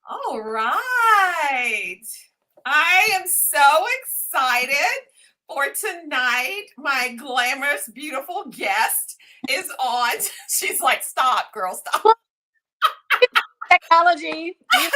All right. I am so excited for tonight. My glamorous, beautiful guest is on. She's like, stop, girl, stop. Technology. We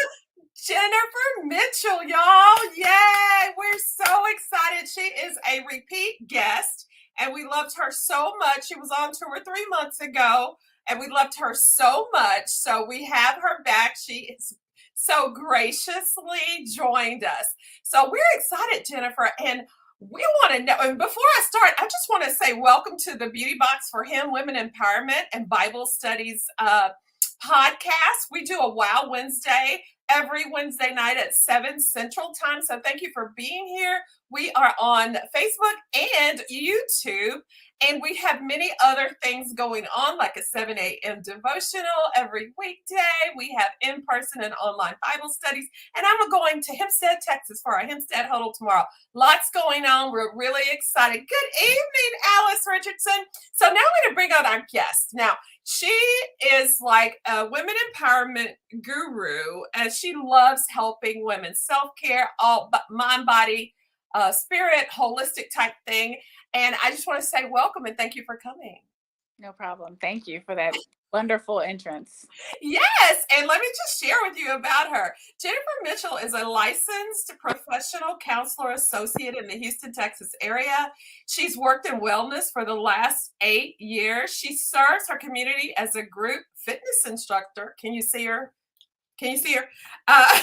Jennifer Mitchell, y'all. Yay. We're so excited. She is a repeat guest, and we loved her so much. She was on tour 3 months ago, and we loved her so much. So we have her back. She is so graciously joined us. So we're excited, Jennifer, and we want to know. And before I start, I just want to say welcome to the Beauty Box for Him Women Empowerment and Bible Studies podcast. We do a Wow Wednesday every Wednesday night at 7 Central Time. So thank you for being here. We are on Facebook and YouTube, and we have many other things going on, like a 7 a.m. devotional every weekday. We have in-person and online Bible studies, and I'm going to Hempstead, Texas for our Hempstead Huddle tomorrow. Lots going on. We're really excited. Good evening, Alice Richardson. So now I'm going to bring out our guest. Now, she is like a women empowerment guru, and she loves helping women, self-care, all mind, body, spirit, holistic type thing. And I just want to say welcome and thank you for coming. No problem. Thank you for that wonderful entrance. Yes, and let me just share with you about her. Jennifer Mitchell is a licensed professional counselor associate in the Houston, Texas area. She's worked in wellness for the last 8 years. She serves her community as a group fitness instructor. Can you see her? Can you see her? Uh,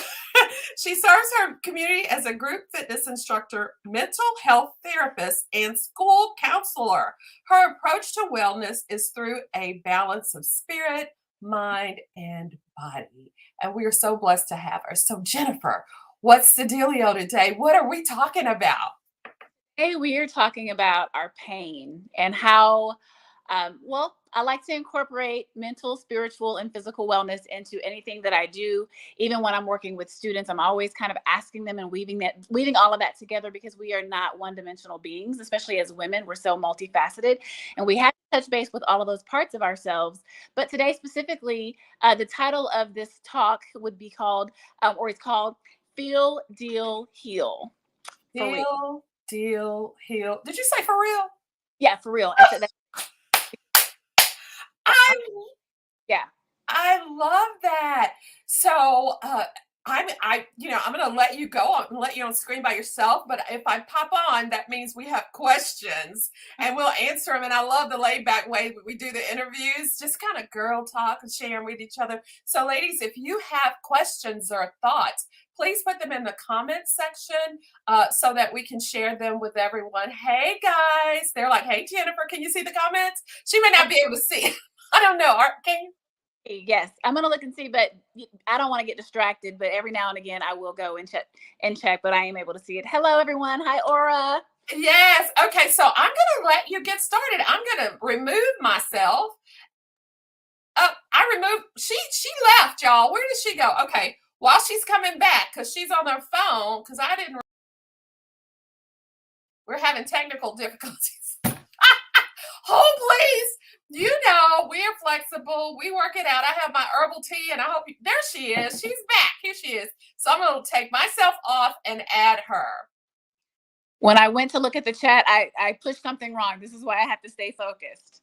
she serves her community as a group fitness instructor, mental health therapist, and school counselor. Her approach to wellness is through a balance of spirit, mind, and body. And we are so blessed to have her. So, Jennifer, what's the dealio today? What are we talking about? Today we are talking about our pain and how, I like to incorporate mental, spiritual, and physical wellness into anything that I do. Even when I'm working with students, I'm always kind of asking them and weaving all of that together, because we are not one-dimensional beings, especially as women. We're so multifaceted, and we have to touch base with all of those parts of ourselves. But today specifically, the title of this talk would be called, or it's called Feel, Deal, Heal. For real. Deal, heal. Did you say for real? Yeah, for real. I Yeah. I love that. So I'm gonna let you go and let you on screen by yourself. But if I pop on, that means we have questions and we'll answer them. And I love the laid back way we do the interviews, just kind of girl talk and sharing with each other. So, ladies, if you have questions or thoughts, please put them in the comments section so that we can share them with everyone. Hey guys, they're like, hey Jennifer, can you see the comments? She may not be able to see. I don't know. Can you? Yes, I'm gonna look and see, but I don't want to get distracted. But every now and again, I will go and check. But I am able to see it. Hello, everyone. Hi, Aura. Yes. Okay. So I'm going to let you get started. I'm going to remove myself. I removed. She left, y'all. Where did she go? Okay. While she's coming back, because she's on her phone, because I didn't. We're having technical difficulties. Oh, please. You know, we're flexible. We work it out. I have my herbal tea, and I hope there she is. She's back. Here she is. So I'm going to take myself off and add her. When I went to look at the chat, I pushed something wrong. This is why I have to stay focused.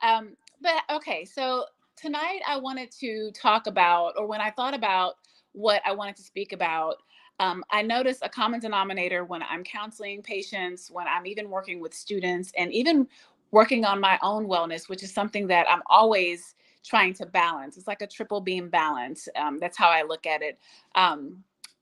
But okay, so tonight I wanted to talk about, or when I thought about what I wanted to speak about, I noticed a common denominator when I'm counseling patients, when I'm even working with students, and even working on my own wellness, which is something that I'm always trying to balance. It's like a triple beam balance. That's how I look at it,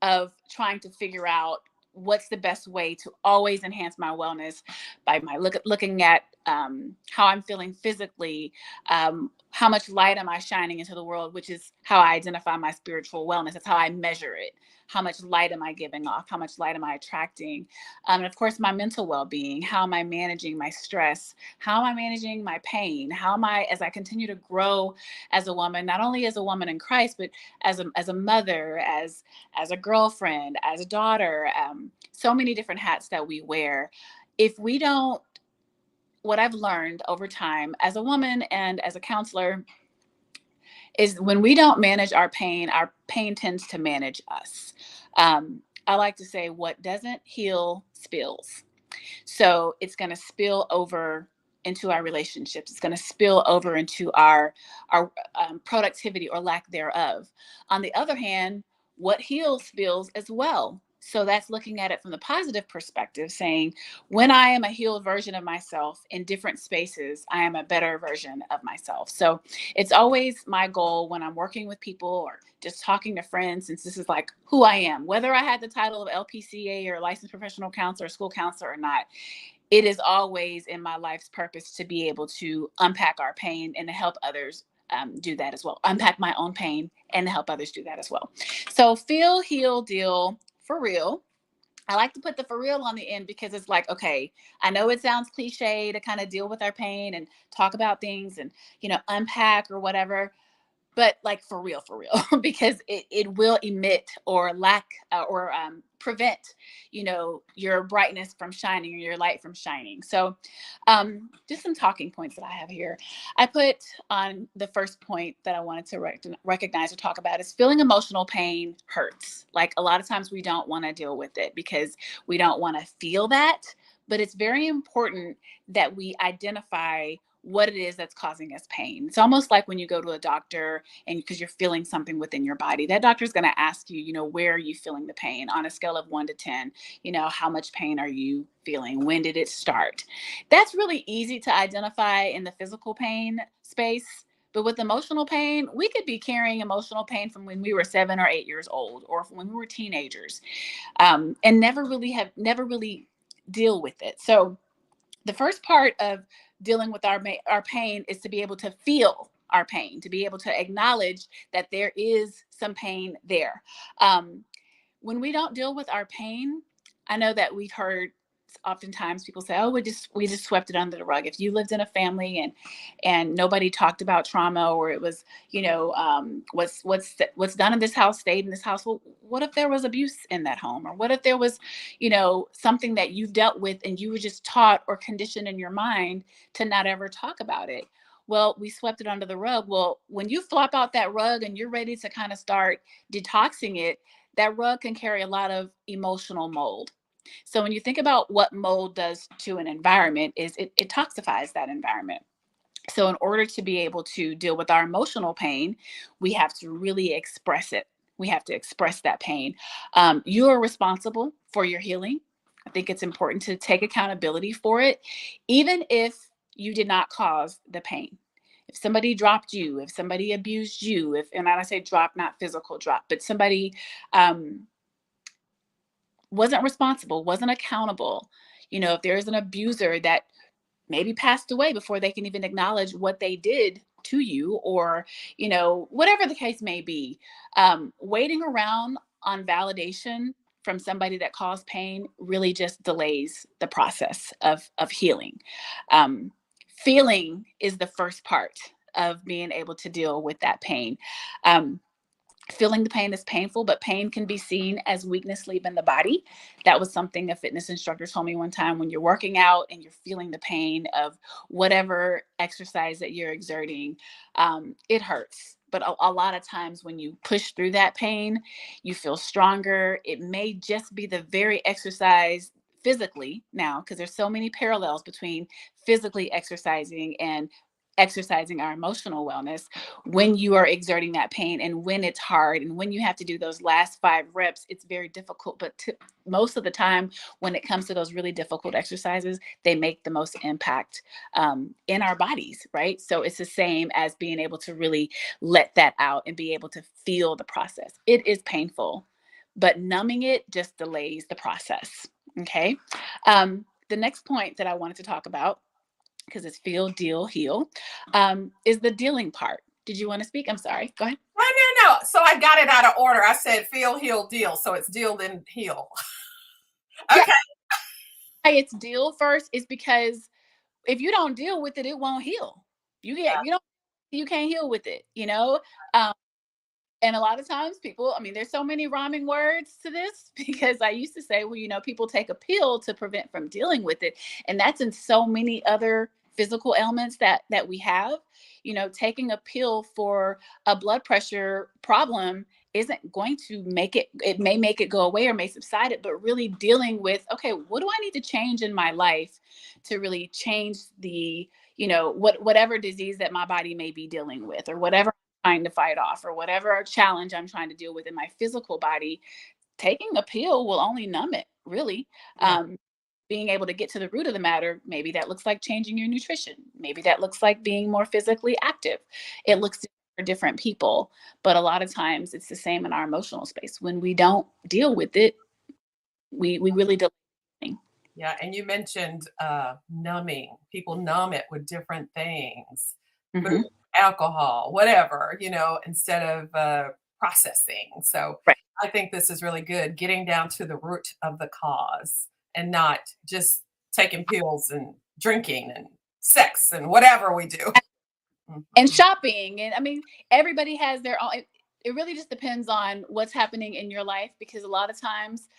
of trying to figure out what's the best way to always enhance my wellness by looking at how I'm feeling physically, how much light am I shining into the world, which is how I identify my spiritual wellness. That's how I measure it. How much light am I giving off? How much light am I attracting? And of course, my mental well-being. How am I managing my stress? How am I managing my pain? How am I, as I continue to grow as a woman, not only as a woman in Christ, but as a mother, as a girlfriend, as a daughter, so many different hats that we wear. If we don't, what I've learned over time as a woman and as a counselor is when we don't manage our pain tends to manage us. I like to say, what doesn't heal spills. So it's going to spill over into our relationships. It's going to spill over into our productivity or lack thereof. On the other hand, what heals spills as well. So that's looking at it from the positive perspective, saying, when I am a healed version of myself in different spaces, I am a better version of myself. So it's always my goal when I'm working with people or just talking to friends, since this is like who I am, whether I had the title of LPCA or licensed professional counselor, school counselor or not, it is always in my life's purpose to be able to unpack our pain and to help others do that as well. Unpack my own pain and help others do that as well. So feel, heal, deal, for real. I like to put the for real on the end because it's like, okay, I know it sounds cliche to kind of deal with our pain and talk about things and, unpack or whatever, but like for real, because it will emit or lack or prevent, your brightness from shining or your light from shining. So just some talking points that I have here. I put on the first point that I wanted to recognize or talk about is feeling emotional pain hurts. Like a lot of times we don't want to deal with it because we don't want to feel that, but it's very important that we identify what it is that's causing us pain. It's almost like when you go to a doctor and because you're feeling something within your body, that doctor is going to ask you, where are you feeling the pain on a scale of 1 to 10? How much pain are you feeling? When did it start? That's really easy to identify in the physical pain space. But with emotional pain, we could be carrying emotional pain from when we were 7 or 8 years old or when we were teenagers, and never really deal with it. So the first part of dealing with our pain is to be able to feel our pain, to be able to acknowledge that there is some pain there. When we don't deal with our pain, I know that we've heard oftentimes people say, "Oh, we just swept it under the rug." If you lived in a family and nobody talked about trauma, or it was, what's done in this house stayed in this house. Well, what if there was abuse in that home, or what if there was, something that you've dealt with and you were just taught or conditioned in your mind to not ever talk about it? Well, we swept it under the rug. Well, when you flop out that rug and you're ready to kind of start detoxing it, that rug can carry a lot of emotional mold. So when you think about what mold does to an environment, is it toxifies that environment. So in order to be able to deal with our emotional pain, we have to really express it. We have to express that pain. You are responsible for your healing. I think it's important to take accountability for it, even if you did not cause the pain. If somebody dropped you, if somebody abused you, and I say drop, not physical drop, but somebody wasn't responsible, wasn't accountable, if there's an abuser that maybe passed away before they can even acknowledge what they did to you, or whatever the case may be, waiting around on validation from somebody that caused pain really just delays the process of healing. Feeling is the first part of being able to deal with that pain. Feeling the pain is painful, but pain can be seen as weakness leaving the body. That was something a fitness instructor told me one time. When you're working out and you're feeling the pain of whatever exercise that you're exerting, it hurts. But a lot of times when you push through that pain, you feel stronger. It may just be the very exercise physically now, because there's so many parallels between physically exercising and exercising our emotional wellness. When you are exerting that pain and when it's hard and when you have to do those last 5 reps, it's very difficult. But most of the time, when it comes to those really difficult exercises, they make the most impact in our bodies, right? So it's the same as being able to really let that out and be able to feel the process. It is painful, but numbing it just delays the process. Okay. The next point that I wanted to talk about, because it's feel, deal, heal, is the dealing part. Did you want to speak? I'm sorry. Go ahead. No, no, no. So I got it out of order. I said feel, heal, deal. So it's deal, then heal. Yeah, Okay. it's deal first is because if you don't deal with it, it won't heal. You can't heal with it, Um, and a lot of times people, I mean, there's so many rhyming words to this because I used to say, well, people take a pill to prevent from dealing with it. And that's in so many other physical ailments that we have. Taking a pill for a blood pressure problem isn't going to make it may make it go away or may subside it, but really dealing with, okay, what do I need to change in my life to really change the, whatever disease that my body may be dealing with, or whatever I'm trying to fight off, or whatever challenge I'm trying to deal with in my physical body. Taking a pill will only numb it, really. Yeah. Being able to get to the root of the matter, maybe that looks like changing your nutrition. Maybe that looks like being more physically active. It looks different for different people, but a lot of times it's the same in our emotional space. When we don't deal with it, we really delay. Yeah, and you mentioned numbing. People numb it with different things, food, Mm-hmm. alcohol, whatever, instead of processing. So Right. I think this is really good, getting down to the root of the cause and not just taking pills and drinking and sex and whatever we do. And Mhm. shopping, and I mean, everybody has their own. It really just depends on what's happening in your life, because a lot of times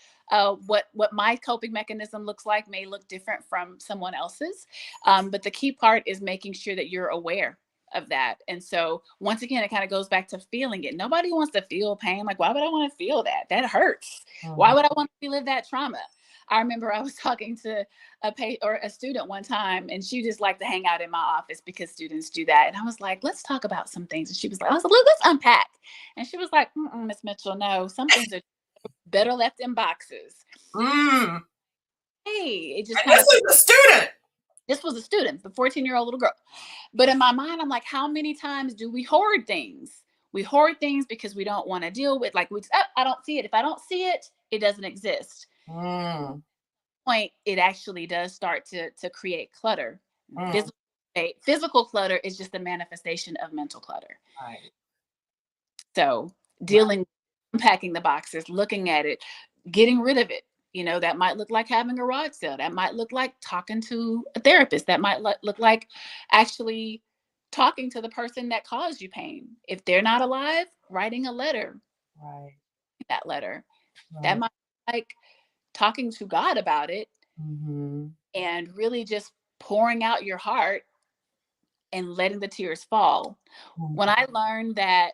what my coping mechanism looks like may look different from someone else's, but the key part is making sure that you're aware of that. And so once again, it kind of goes back to feeling it. Nobody wants to feel pain. Like, why would I want to feel that? That hurts. Why Mhm. would I want to relive that trauma? I remember I was talking to a student one time, and she just liked to hang out in my office because students do that. And I was like, let's talk about some things. And she was like, I was like, let's unpack. And she was like, Miss Mitchell, no, some things are better left in boxes. Mm. Hey, it just And kind this of, is a student. this was a student, the 14-year-old little girl. But in my mind, I'm like, how many times do we hoard things? We hoard things because we don't want to deal with, like, I don't see it. If I don't see it, it doesn't exist. Mm. Point, it actually does start to create clutter. Mm. Physical, physical clutter is just a manifestation of mental clutter. Right. So Right. dealing, unpacking the boxes, looking at it, getting rid of it. That might look like having a garage sale. That might look like talking to a therapist. That might look like actually talking to the person that caused you pain. If they're not alive, writing a letter, Right. that letter. That Right. might look like talking to God about it, Mm-hmm. and really just pouring out your heart and letting the tears fall. When I learned that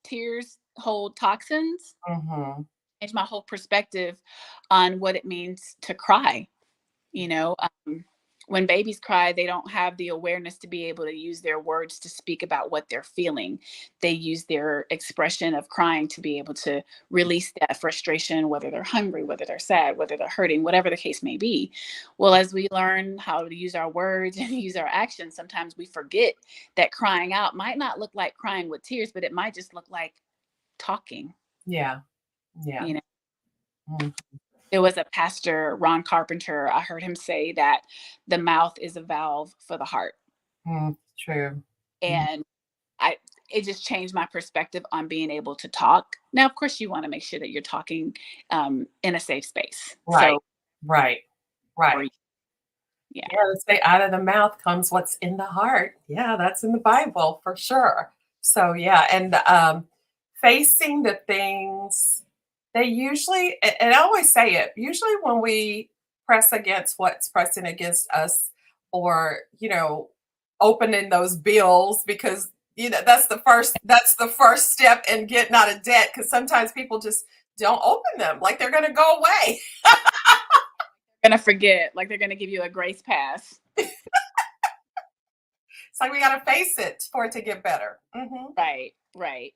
tears hold toxins, Mm-hmm. changed my whole perspective on what it means to cry. You know, when babies cry, they don't have the awareness to be able to use their words to speak about what they're feeling. They use their expression of crying to be able to release that frustration, whether they're hungry, whether they're sad, whether they're hurting, whatever the case may be. Well, as we learn how to use our words and use our actions, sometimes we forget that crying out might not look like crying with tears, but it might just look like talking. Yeah. Yeah. You know, Mm. there was a pastor, Ron Carpenter. I heard him say that the mouth is a valve for the heart. Mm. True. Mm. And I it just changed my perspective on being able to talk. Now, of course, you want to make sure that you're talking in a safe space. Right. So, Right. Right. or yeah, Yeah, they say out of the mouth comes what's in the heart. Yeah, that's in the Bible for sure. So yeah, and facing the things they usually, and I always say it, usually when we press against what's pressing against us, or opening those bills, because that's the first step in getting out of debt, because sometimes people just don't open them, like they're going to go away. they're gonna forget, like they're gonna give you a grace pass. It's like we got to face it for it to get better. Right, right.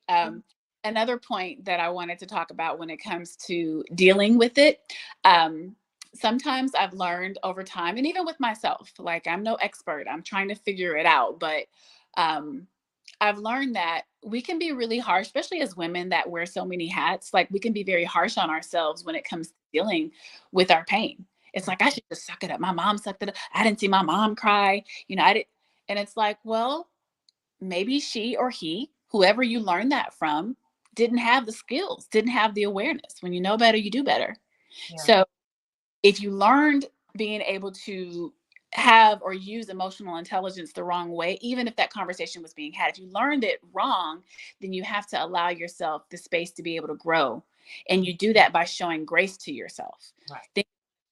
Another point that I wanted to talk about when it comes to dealing with it, sometimes I've learned over time, and even with myself, like I'm no expert, I'm trying to figure it out, but um, I've learned that we can be really harsh, especially as women that wear so many hats. Like we can be very harsh on ourselves when it comes to dealing with our pain. It's like, I should just suck it up. My mom sucked it up. I didn't see my mom cry. I didn't. And it's like, well, maybe she or he, whoever you learned that from, didn't have the skills, didn't have the awareness. When you know better, you do better. Yeah. So if you learned being able to have or use emotional intelligence the wrong way, even if that conversation was being had, if you learned it wrong, then you have to allow yourself the space to be able to grow. And you do that by showing grace to yourself. Right. Think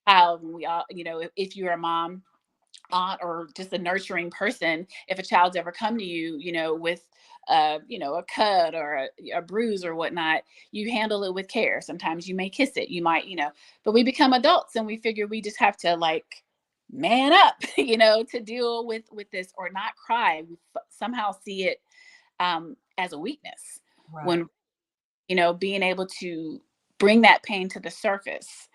how we all, if you're a mom aunt or just a nurturing person, if a child's ever come to you, with a cut or a bruise or whatnot, you handle it with care. Sometimes you may kiss it, you might, but we become adults and we figure we just have to like man up, to deal with this or not cry. We somehow see it as a weakness Right. when being able to bring that pain to the surface,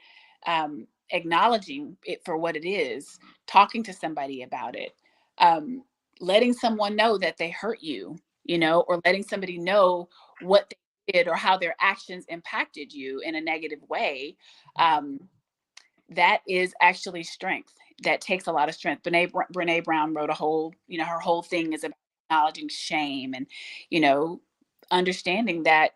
acknowledging it for what it is, talking to somebody about it, um, letting someone know that they hurt you, or letting somebody know what they did or how their actions impacted you in a negative way. Um, that is actually strength. That takes a lot of strength. Brene Brown wrote a whole, her whole thing is about acknowledging shame and, you know, understanding that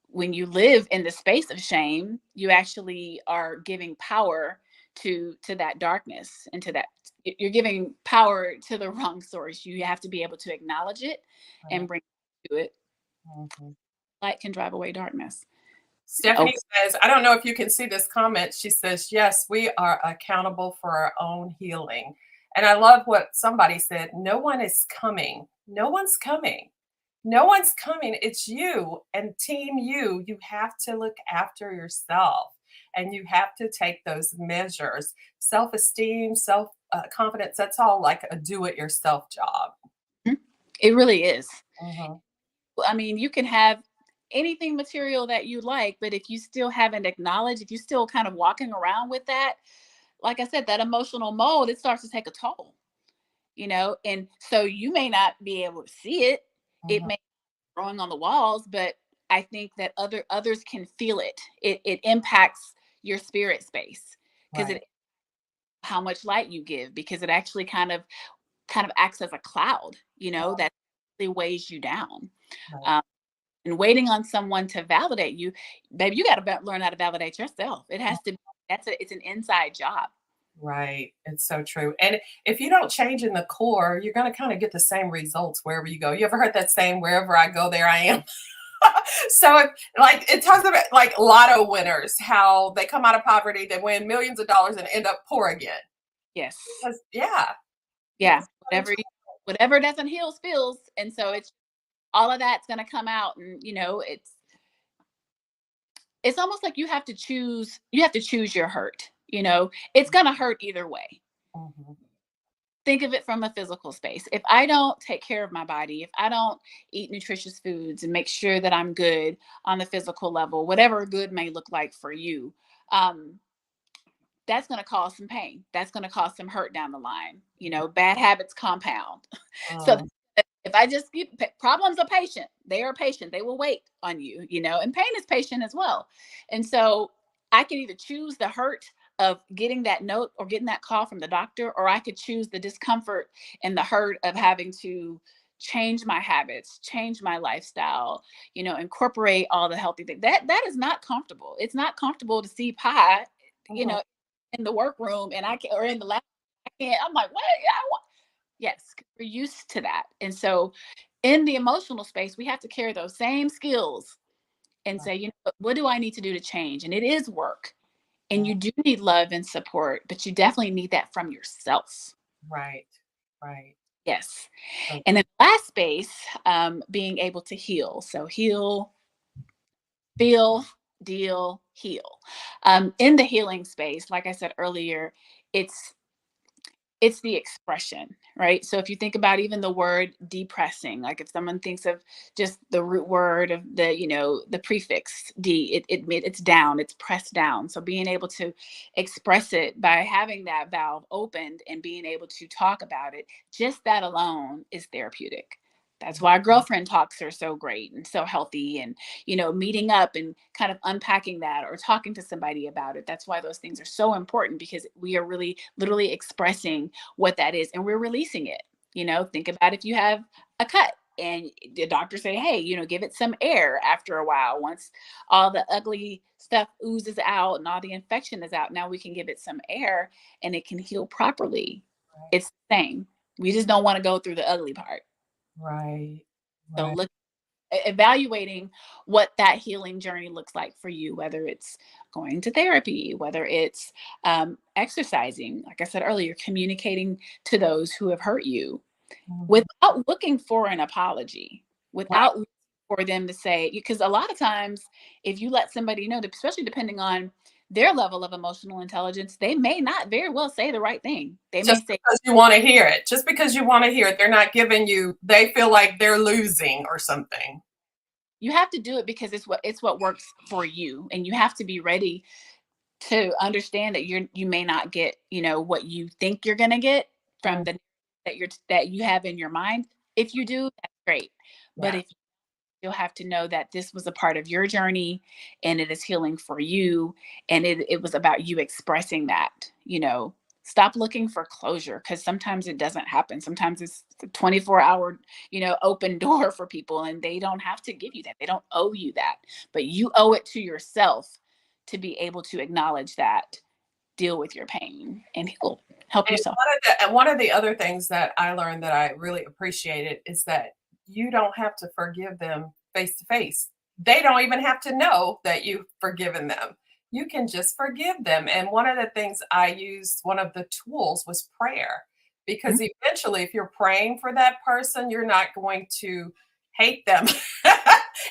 when you live in the space of shame, you actually are giving power to that darkness and to that you're giving power to the wrong source. You have to be able to acknowledge it and Right. bring it to it. Mhm. Light can drive away darkness. Oh, Stephanie says, I don't know if you can see this comment. She says, yes, we are accountable for our own healing. And I love what somebody said, no one is coming. No one's coming. No one's coming. It's you and team you. You have to look after yourself and you have to take those measures. Self esteem, self confidence, that's all like a do it yourself job. it really is. Mhm. I mean, you can have anything material that you like, but if you still haven't acknowledged, if you're still kind of walking around with that, like I said, that emotional mold, it starts to take a toll, and so you may not be able to see it. It Mhm. may be growing on the walls, but I think that others can feel it. It impacts your spirit space because Right, it how much light you give because it actually kind of acts as a cloud, that really weighs you down. right. Um, and waiting on someone to validate you, baby, you got to learn how to validate yourself. It has to be, it's an inside job. Right. It's so true. And if you don't change in the core, you're going to kind of get the same results wherever you go. You ever heard that saying, wherever I go, there I am? So, like, it talks about like lotto winners, how they come out of poverty, they win millions of dollars and end up poor again. Yes. Because, yeah, Yeah. that's what it's Whatever doesn't heal spills. And so it's all of that's going to come out. And, it's almost like you have to choose your hurt. It's going to hurt either way. Mhm. Think of it from a physical space. If I don't take care of my body, if I don't eat nutritious foods and make sure that I'm good on the physical level, whatever good may look like for you, um, that's going to cause some pain. That's going to cause some hurt down the line. Bad habits compound. So Mm, if I just keep problems are patient, they are patient. They will wait on you, and pain is patient as well. And so I can either choose the hurt of getting that note or getting that call from the doctor, or I could choose the discomfort and the hurt of having to change my habits, change my lifestyle, incorporate all the healthy things. That is not comfortable. It's not comfortable to see pie, you mhm. know, in the workroom and I can or in the lab. I can't. I'm like, what? Yeah, yes, 'cause we're used to that. And so in the emotional space, we have to carry those same skills and say, what do I need to do to change? And it is work. And you do need love and support, but you definitely need that from yourself. Right, right. Yes. So, And then last space, being able to heal. So heal, feel, deal, heal. In the healing space, like I said earlier, it's it's the expression, right? So if you think about even the word depressing, like if someone thinks of just the root word of the prefix it's down, it's pressed down. So being able to express it by having that valve opened and being able to talk about it, just that alone is therapeutic. That's why girlfriend talks are so great and so healthy, and meeting up and kind of unpacking that or talking to somebody about it. That's why those things are so important, because we are really literally expressing what that is and we're releasing it. Think about if you have a cut and the doctor say, hey, give it some air after a while. Once all the ugly stuff oozes out and all the infection is out, now we can give it some air and it can heal properly. right, It's the same. We just don't want to go through the ugly part. right, So right. look evaluating what that healing journey looks like for you, whether it's going to therapy, whether it's exercising, like I said earlier, communicating to those who have hurt you Mhm. without looking for an apology, Right. without looking for them to say, because a lot of times, if you let somebody know, especially depending on their level of emotional intelligence, they may not very well say the right thing. They may Just say, because you want to hear it. Just because you want to hear it, they're not giving you, they feel like they're losing or something. you have to do it because it's what works for you, and you have to be ready to understand that you may not get, what you think you're going to get from Mm, the that you have in your mind. If you do, that's great. But yeah. if you'll have to know that this was a part of your journey, and it is healing for you, and it was about you expressing that. Stop looking for closure, because sometimes it doesn't happen. Sometimes it's a 24-hour open door for people, and they don't have to give you that. They don't owe you that, but you owe it to yourself to be able to acknowledge that, deal with your pain, and help And yourself. one of the other things that I learned that I really appreciated is that you don't have to forgive them face to face. They don't even have to know that you've forgiven them. You can just forgive them. And one of the things I used, one of the tools was prayer. Mhm. Because eventually, if you're praying for that person, you're not going to hate them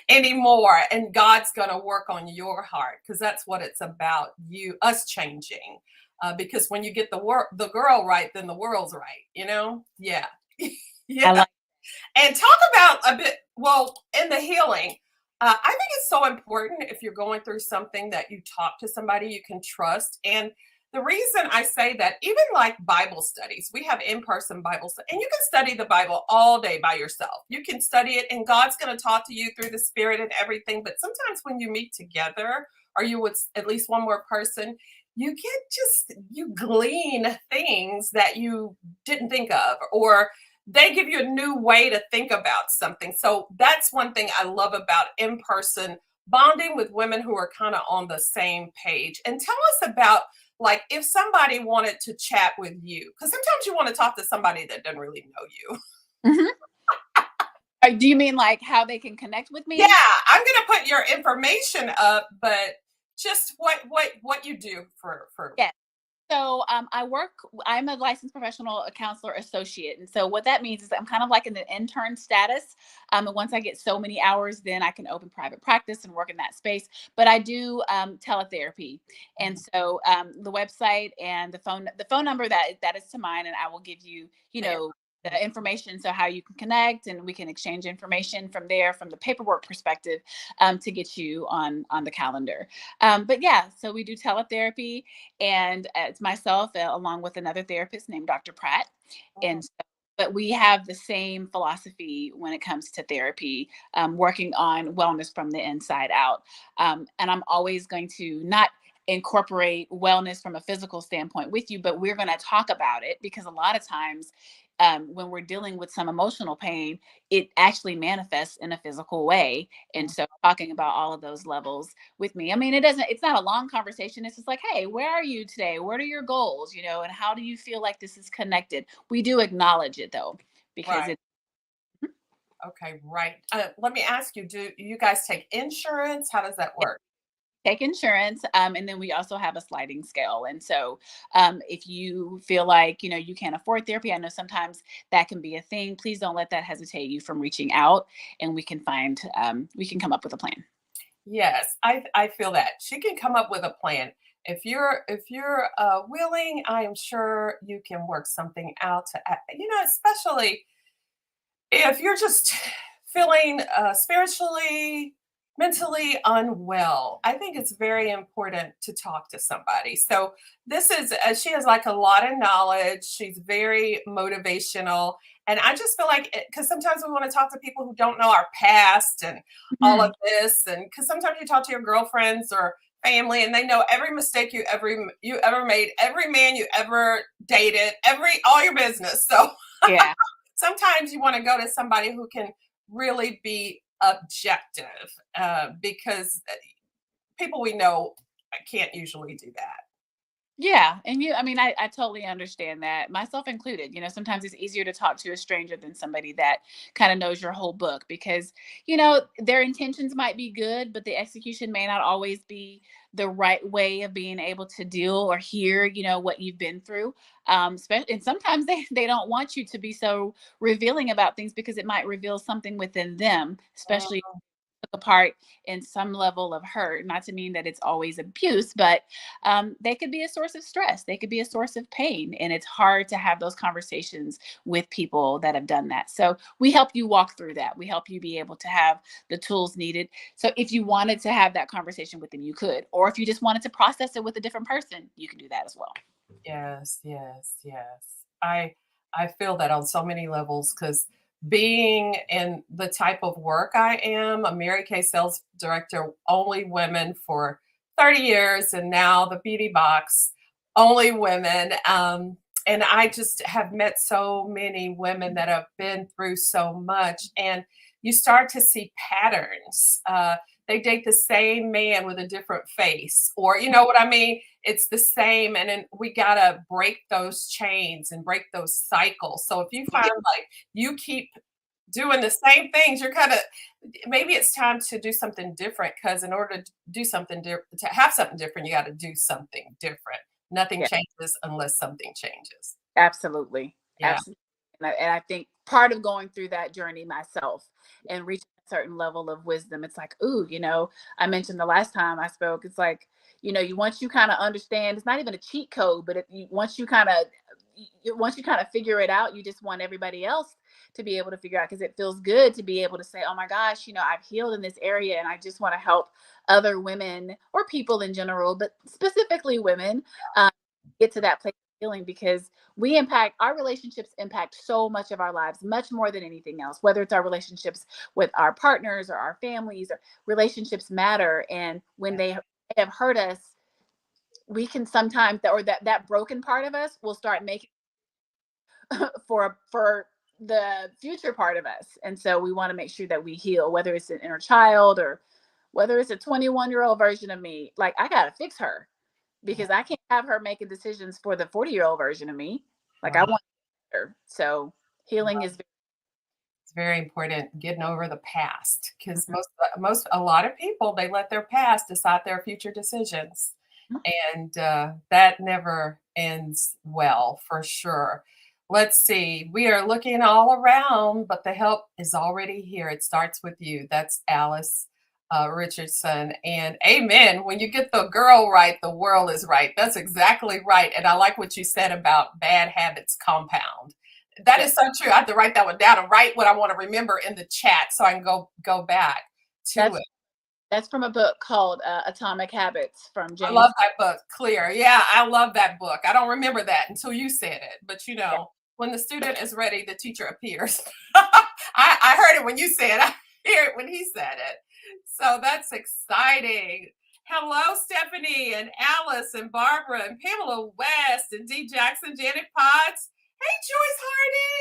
anymore. And God's going to work on your heart, because that's what it's about, us changing, because when you get the girl right, then the world's right. Yeah, I yeah. like. And talk about a bit. Well, in the healing, I think it's so important if you're going through something that you talk to somebody you can trust. And the reason I say that, even like Bible studies, we have in-person Bible studies, and you can study the Bible all day by yourself. You can study it, and God's going to talk to you through the Spirit and everything. But sometimes when you meet together, or you with at least one more person, you glean things that you didn't think of, or they give you a new way to think about something. So that's one thing I love about in person bonding with women who are kind of on the same page. And tell us about, like, if somebody wanted to chat with you, because sometimes you want to talk to somebody that doesn't really know you. Mhm. Do you mean like how they can connect with Yeah, me? I'm gonna put your information up, but just what you do for Yes. So I'm a licensed professional counselor associate. And so what that means is that I'm kind of like in the intern status. And once I get so many hours, then I can open private practice and work in that space. But I do teletherapy. And so the website and the phone number that is to mine, and I will give you, there. the information, so how you can connect, and we can exchange information from there, from the paperwork perspective, to get you on the calendar. But yeah, so we do teletherapy, and it's myself, along with another therapist named Dr. Pratt. Mhm. And so, but we have the same philosophy when it comes to therapy, working on wellness from the inside out. And I'm always going to not incorporate wellness from a physical standpoint with you, but we're going to talk about it, because a lot of times, when we're dealing with some emotional pain, it actually manifests in a physical way. And so talking about all of those levels with me, I mean, it's not a long conversation. It's just like, hey, where are you today? What are your goals? And how do you feel like this is connected? We do acknowledge it, though, because Right. it Okay. Right. Let me ask you: do you guys take insurance? How does that work? take insurance, and then we also have a sliding scale. And so, if you feel like you can't afford therapy, I know sometimes that can be a thing. Please don't let that hesitate you from reaching out, and we can come up with a plan. Yes, I feel that. She can come up with a plan. If you're willing, I am sure you can work something out to, especially if you're just feeling spiritually, mentally unwell. I think it's very important to talk to somebody. So she has like a lot of knowledge. She's very motivational. And I just feel like, because sometimes we want to talk to people who don't know our past and all of Mhm. this. And because sometimes you talk to your girlfriends or family, and they know every mistake you ever made, every man you ever dated, all your business. So Yeah. sometimes you want to go to somebody who can really be objective, because people we know can't usually do that. Yeah. And I mean, I totally understand that, myself included. Sometimes it's easier to talk to a stranger than somebody that kind of knows your whole book because, their intentions might be good, but the execution may not always be the right way of being able to deal or hear, what you've been through. And sometimes they don't want you to be so revealing about things because it might reveal something within them, especially took apart in some level of hurt. Not to mean that it's always abuse, but they could be a source of stress. They could be a source of pain. And it's hard to have those conversations with people that have done that. So we help you walk through that. We help you be able to have the tools needed. So if you wanted to have that conversation with them, you could. Or if you just wanted to process it with a different person, you can do that as well. Yes, yes, yes. I I feel that on so many levels because being in the type of work I am, a Mary Kay sales director, only women for 30 years, and now the beauty box, only women. And I just have met so many women that have been through so much, and you start to see patterns. They date the same man with a different face, or you know what I mean? It's the same, and then we gotta break those chains and break those cycles. So if you find Yeah. like you keep doing the same things, you're kind of maybe it's time to do something different, because in order to do something different, to have something different, you got to do something different. Nothing Yeah. changes unless something changes. Absolutely. Yeah. Absolutely. And I think part of going through that journey myself and reaching a certain level of wisdom, it's like, ooh, I mentioned the last time I spoke, it's like, you once you kind of understand, it's not even a cheat code, but once you kind of figure it out, you just want everybody else to be able to figure out, because it feels good to be able to say, oh my gosh, I've healed in this area and I just want to help other women or people in general, but specifically women, um, get to that place of healing, because our relationships impact so much of our lives, much more than anything else, whether it's our relationships with our partners or our families. Or relationships matter, and when they have hurt us, we can sometimes, or that broken part of us will start making for the future part of us. And so we want to make sure that we heal, whether it's an inner child or whether it's a 21-year-old version of me. Like, I gotta fix her, Yeah. because I can't have her making decisions for the 40-year-old version of me. Like, I Right. want her. So healing is It's very important getting over the past, because very, a lot of people, they let their past decide their future decisions, mhm. and that never ends well for sure. Let's see. We are looking all around, but the help is already here. It starts with you. That's Alice Richardson. And amen. When you get the girl right, the world is right. That's exactly right. And I like what you said about bad habits compound. That Yeah, is so true. I have to write that one down and write what I want to remember in the chat so I can go back to that's it. that's from a book called Atomic Habits from I James. love that book, Clear. Yeah, I love that book. I don't remember that until you said it. But Yeah. when the student is ready, the teacher appears. I heard it when you said it. I hear it when he said it. So that's exciting. Hello, Stephanie and Alice and Barbara and Pamela West and Dee Jackson, Janet Potts. Hey, Joyce Hardy.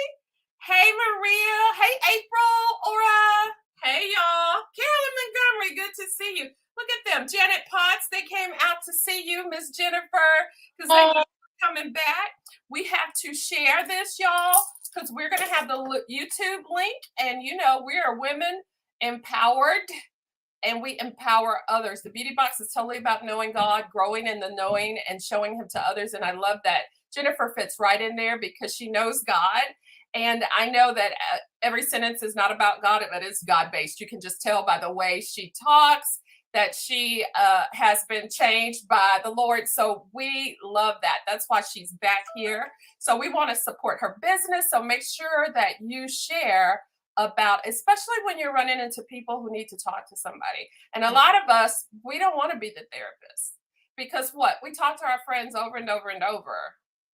Hey, Maria. Hey, April. Aura. Hey, y'all. Carolyn Montgomery, good to see you. Look at them. Janet Potts, they came out to see you, Miss Jennifer, because they Oh, know you're coming back. We have to share this, y'all, because we're going to have the YouTube link. And, we are women empowered, and we empower others. The beauty box is totally about knowing God, growing in the knowing, and showing Him to others. And I love that Jennifer fits right in there because she knows God. And I know that every sentence is not about God, but it's God based. You can just tell by the way she talks that she has been changed by the Lord. So we love that. That's why she's back here. So we want to support her business. So make sure that you share about, especially when you're running into people who need to talk to somebody. And a lot of us, we don't want to be the therapist, because what? We talk to our friends over and over and over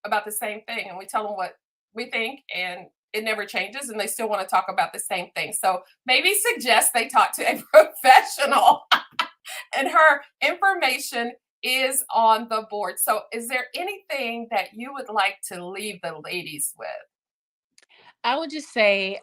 about the same thing, and we tell them what we think, and it never changes, and they still want to talk about the same thing. So maybe suggest they talk to a professional, and her information is on the board. So is there anything that you would like to leave the ladies with? I would just say,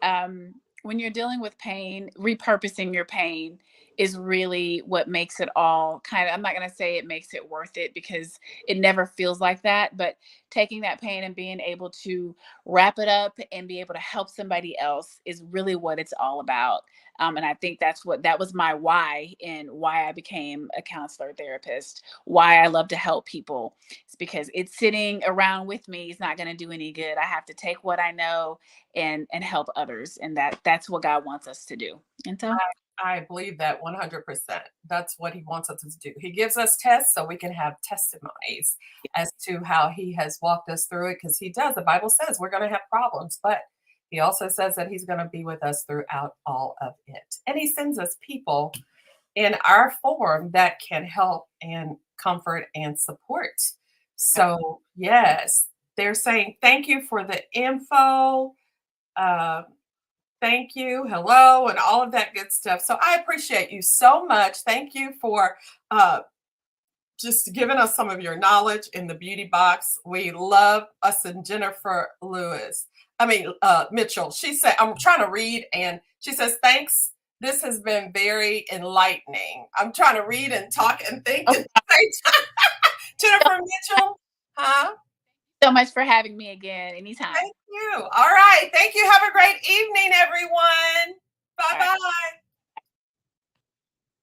when you're dealing with pain, repurposing your pain is really what makes it all kind of, I'm not going to say it makes it worth it because it never feels like that, but taking that pain and being able to wrap it up and be able to help somebody else is really what it's all about. And I think that was my why and why I became a counselor therapist, why I love to help people. It's because it's sitting around with me is not going to do any good. I have to take what I know and help others, and that's what God wants us to do. And so I believe that 100%. That's what he wants us to do. He gives us tests so we can have testimonies as to how he has walked us through it, because he does. The Bible says we're going to have problems, but he also says that he's going to be with us throughout all of it. And he sends us people in our form that can help and comfort and support. So, yes, they're saying thank you for the info. Uh, Thank you, hello, and all of that good stuff. So I appreciate you so much. Thank you for uh, just giving us some of your knowledge in the beauty box. We love us and Jennifer Lewis. Mitchell. She said, I'm trying to read, and she says, thanks. This has been very enlightening. I'm trying to read and talk and think oh, at the same time. Jennifer Mitchell, huh? so much for having me again anytime. Thank you. All right. Thank you. Have a great evening, everyone.